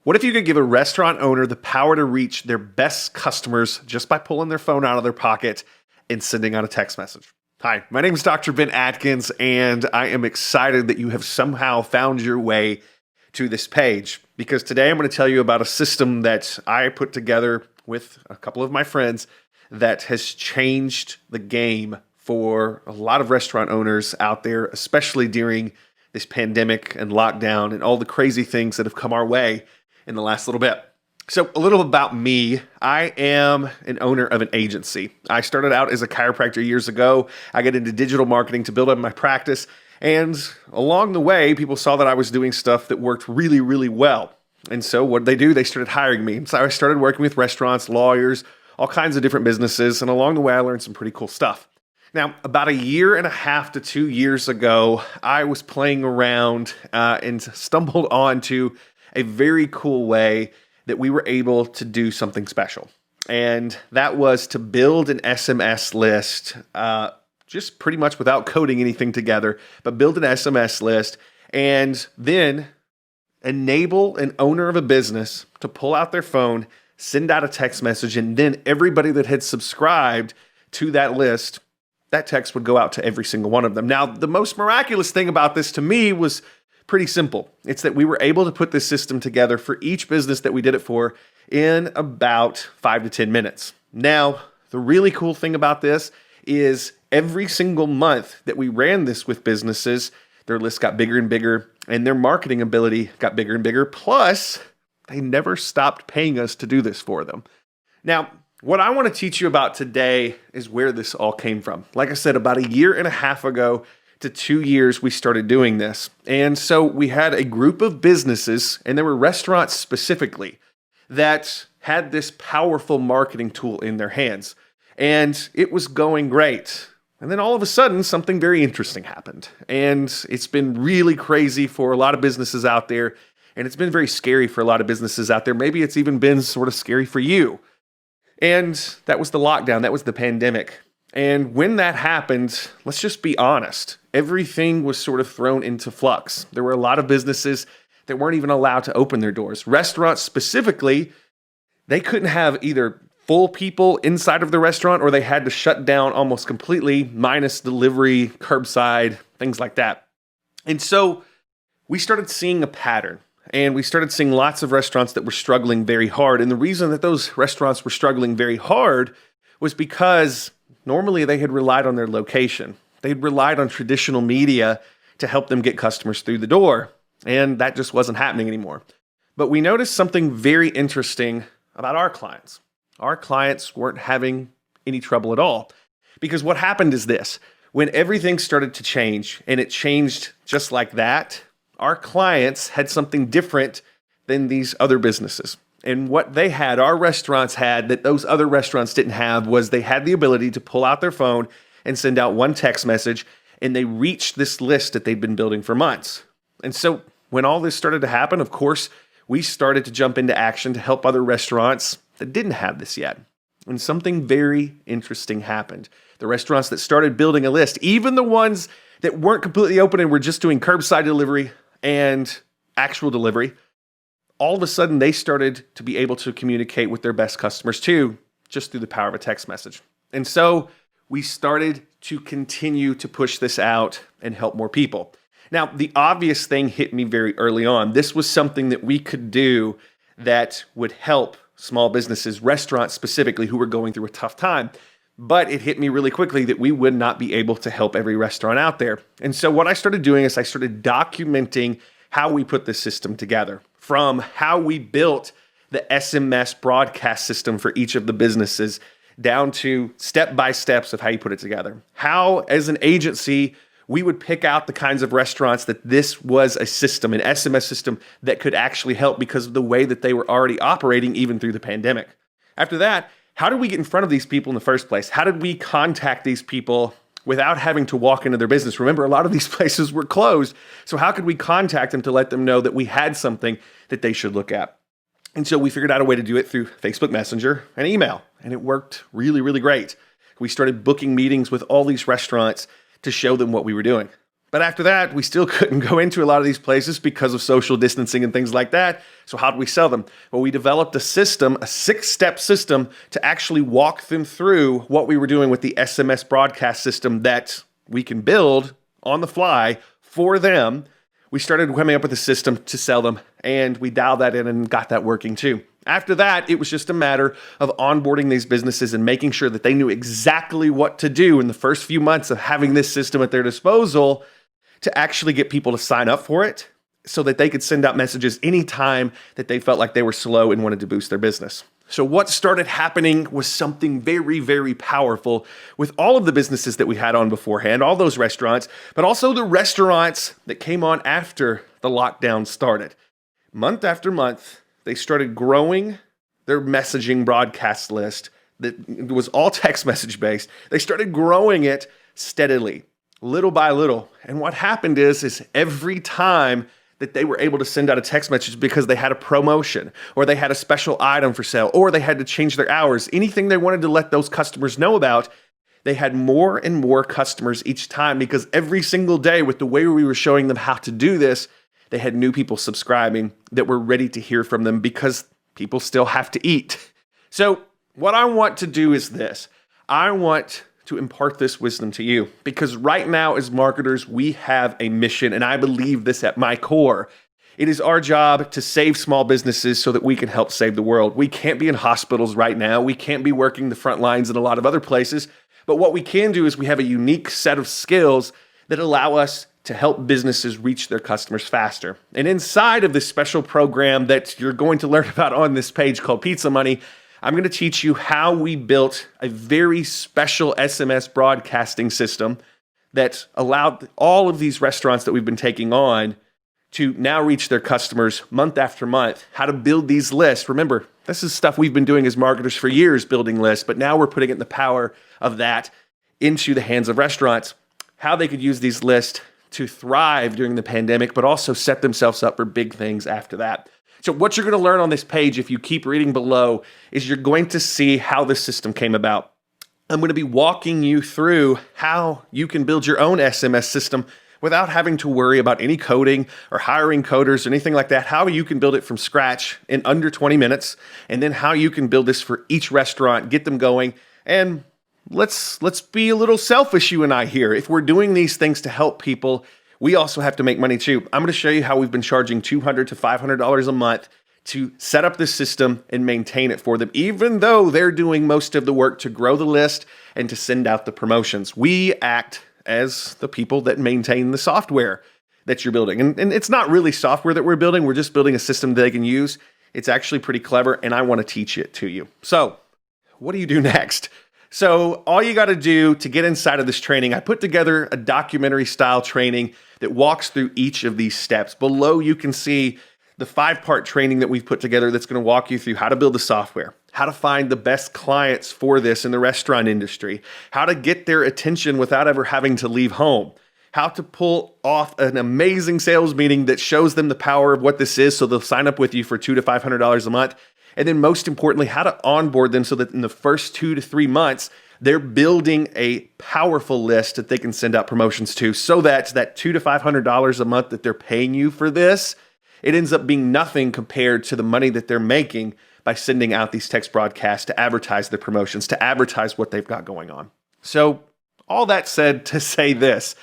What if you could give a restaurant owner the power to reach their best customers just by pulling their phone out of their pocket and sending out a text message? Hi, my name is Dr. Ben Atkins, and I am excited that you have somehow found your way to this page, because today I'm going to tell you about a system that I put together with a couple of my friends that has changed the game for a lot of restaurant owners out there, especially during this pandemic and lockdown and all the crazy things that have come our way in the last little bit. So a little about me. I am an owner of an agency. I started out as a chiropractor years ago. I got into digital marketing to build up my practice. And along the way, people saw that I was doing stuff that worked really, really well. And so what did they do? They started hiring me. And so I started working with restaurants, lawyers, all kinds of different businesses. And along the way, I learned some pretty cool stuff. Now, about 1.5 to 2 years ago, I was playing around and stumbled onto a very cool way that we were able to do something special. And that was to build an SMS list, just pretty much without coding anything together, but build an SMS list and then enable an owner of a business to pull out their phone, send out a text message, and then everybody that had subscribed to that list, that text would go out to every single one of them. Now, the most miraculous thing about this to me was pretty simple. It's that we were able to put this system together for each business that we did it for in about 5 to 10 minutes. Now, the really cool thing about this is every single month that we ran this with businesses, their list got bigger and bigger and their marketing ability got bigger and bigger. Plus, they never stopped paying us to do this for them. Now, what I want to teach you about today is where this all came from. Like I said, about 1.5 ago to 2 years, we started doing this. And so we had a group of businesses, and there were restaurants specifically, that had this powerful marketing tool in their hands. And it was going great. And then all of a sudden, something very interesting happened. And it's been really crazy for a lot of businesses out there. And it's been very scary for a lot of businesses out there. Maybe it's even been sort of scary for you. And that was the lockdown. That was the pandemic. And when that happened, let's just be honest, everything was sort of thrown into flux. There were a lot of businesses that weren't even allowed to open their doors. Restaurants specifically, they couldn't have either full people inside of the restaurant or they had to shut down almost completely, minus delivery, curbside, things like that. And so we started seeing a pattern. And we started seeing lots of restaurants that were struggling very hard. And the reason that those restaurants were struggling very hard was because normally they had relied on their location. They'd relied on traditional media to help them get customers through the door. And that just wasn't happening anymore. But we noticed something very interesting about our clients. Our clients weren't having any trouble at all. Because what happened is this: when everything started to change, and it changed just like that, our clients had something different than these other businesses. And what they had, our restaurants had, that those other restaurants didn't have, was they had the ability to pull out their phone and send out one text message, and they reached this list that they'd been building for months. And so when all this started to happen, of course, we started to jump into action to help other restaurants that didn't have this yet. And something very interesting happened. The restaurants that started building a list, even the ones that weren't completely open and were just doing curbside delivery and actual delivery, all of a sudden they started to be able to communicate with their best customers too, just through the power of a text message. And so we started to continue to push this out and help more people. Now, the obvious thing hit me very early on. This was something that we could do that would help small businesses, restaurants specifically, who were going through a tough time. But it hit me really quickly that we would not be able to help every restaurant out there. And so what I started doing is I started documenting how we put this system together, from how we built the SMS broadcast system for each of the businesses down to step-by-steps of how you put it together. How, as an agency, we would pick out the kinds of restaurants that this was a system, an SMS system that could actually help because of the way that they were already operating even through the pandemic. After that, how did we get in front of these people in the first place? How did we contact these people without having to walk into their business? Remember, a lot of these places were closed. So how could we contact them to let them know that we had something that they should look at? And so we figured out a way to do it through Facebook Messenger and email. And it worked really, really great. We started booking meetings with all these restaurants to show them what we were doing. But after that, we still couldn't go into a lot of these places because of social distancing and things like that. So how did we sell them? Well, we developed a system, a 6-step system to actually walk them through what we were doing with the SMS broadcast system that we can build on the fly for them. We started coming up with a system to sell them, and we dialed that in and got that working too. After that, it was just a matter of onboarding these businesses and making sure that they knew exactly what to do in the first few months of having this system at their disposal to actually get people to sign up for it so that they could send out messages anytime that they felt like they were slow and wanted to boost their business. So what started happening was something very, very powerful with all of the businesses that we had on beforehand, all those restaurants, but also the restaurants that came on after the lockdown started. Month after month, they started growing their messaging broadcast list that was all text message based. They started growing it steadily, little by little. And what happened is every time that they were able to send out a text message because they had a promotion or they had a special item for sale or they had to change their hours, anything they wanted to let those customers know about, they had more and more customers each time because every single day with the way we were showing them how to do this, they had new people subscribing that were ready to hear from them because people still have to eat. So what I want to do is this. I want to impart this wisdom to you because right now as marketers, we have a mission, and I believe this at my core. It is our job to save small businesses so that we can help save the world. We can't be in hospitals right now. We can't be working the front lines in a lot of other places. But what we can do is we have a unique set of skills that allow us to help businesses reach their customers faster. And inside of this special program that you're going to learn about on this page called Pizza Money, I'm going to teach you how we built a very special SMS broadcasting system that allowed all of these restaurants that we've been taking on to now reach their customers month after month, how to build these lists. Remember, this is stuff we've been doing as marketers for years, building lists, but now we're putting it in the power of that into the hands of restaurants, how they could use these lists to thrive during the pandemic, but also set themselves up for big things after that. So what you're going to learn on this page, if you keep reading below, is you're going to see how this system came about. I'm going to be walking you through how you can build your own SMS system without having to worry about any coding or hiring coders or anything like that, how you can build it from scratch in under 20 minutes, and then how you can build this for each restaurant, get them going. And let's be a little selfish, you and I here. If we're doing these things to help people, we also have to make money too. I'm going to show you how we've been charging $200 to $500 a month to set up this system and maintain it for them, even though they're doing most of the work to grow the list and to send out the promotions. We act as the people that maintain the software that you're building. And it's not really software that we're building. We're just building a system that they can use. It's actually pretty clever, and I want to teach it to you. So what do you do next? So all you got to do to get inside of this training, I put together a documentary style training that walks through each of these steps. Below, you can see the 5-part training that we've put together that's going to walk you through how to build the software, how to find the best clients for this in the restaurant industry, how to get their attention without ever having to leave home, how to pull off an amazing sales meeting that shows them the power of what this is so they'll sign up with you for $200 to $500 a month. And then most importantly, how to onboard them so that in the first 2 to 3 months, they're building a powerful list that they can send out promotions to so that $200 to $500 a month that they're paying you for this, it ends up being nothing compared to the money that they're making by sending out these text broadcasts to advertise their promotions, to advertise what they've got going on. So all that said to say this,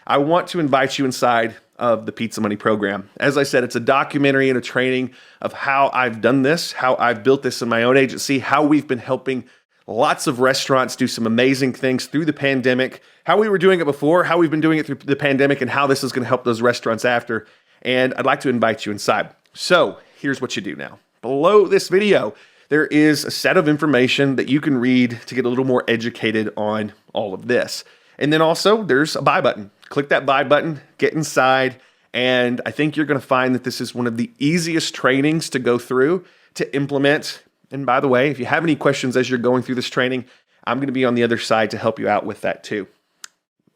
I want to invite you inside of the Pizza Money program. As I said, it's a documentary and a training of how I've done this, how I've built this in my own agency, how we've been helping lots of restaurants do some amazing things through the pandemic, how we were doing it before, how we've been doing it through the pandemic, and how this is going to help those restaurants after. And I'd like to invite you inside. So here's what you do now. Below this video, there is a set of information that you can read to get a little more educated on all of this. And then also there's a buy button. Click that buy button, get inside, and I think you're going to find that this is one of the easiest trainings to go through to implement. And by the way, if you have any questions as you're going through this training, I'm going to be on the other side to help you out with that too.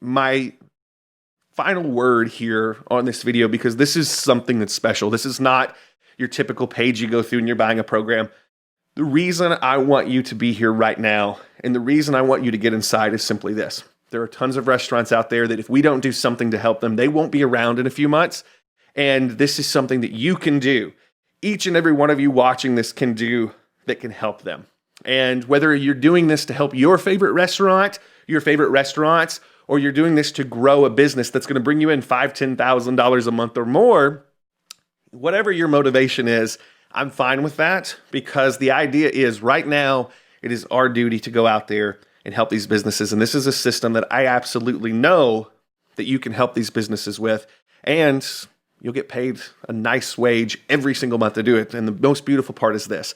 My final word here on this video, because this is something that's special. This is not your typical page you go through and you're buying a program. The reason I want you to be here right now and the reason I want you to get inside is simply this. There are tons of restaurants out there that if we don't do something to help them, they won't be around in a few months. And this is something that you can do. Each and every one of you watching this can do that can help them. And whether you're doing this to help your favorite restaurant, your favorite restaurants, or you're doing this to grow a business that's going to bring you in $5,000, $10,000 a month or more, whatever your motivation is, I'm fine with that, because the idea is right now, it is our duty to go out there and help these businesses. And this is a system that I absolutely know that you can help these businesses with. And you'll get paid a nice wage every single month to do it. And the most beautiful part is this.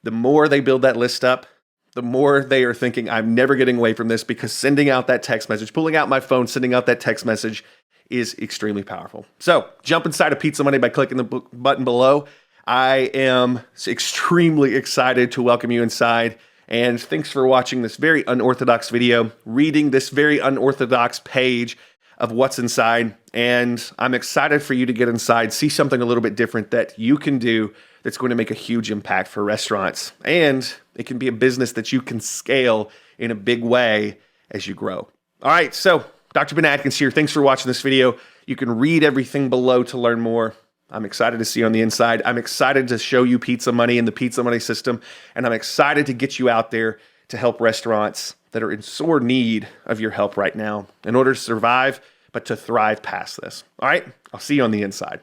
The more they build that list up, the more they are thinking, I'm never getting away from this, because sending out that text message, pulling out my phone, sending out that text message is extremely powerful. So jump inside of Pizza Money by clicking the button below. I am extremely excited to welcome you inside. And thanks for watching this very unorthodox video, reading this very unorthodox page of what's inside. And I'm excited for you to get inside, see something a little bit different that you can do that's going to make a huge impact for restaurants. And it can be a business that you can scale in a big way as you grow. All right, so Dr. Ben Atkins here. Thanks for watching this video. You can read everything below to learn more. I'm excited to see you on the inside. I'm excited to show you Pizza Money and the Pizza Money system. And I'm excited to get you out there to help restaurants that are in sore need of your help right now in order to survive, but to thrive past this. All right, I'll see you on the inside.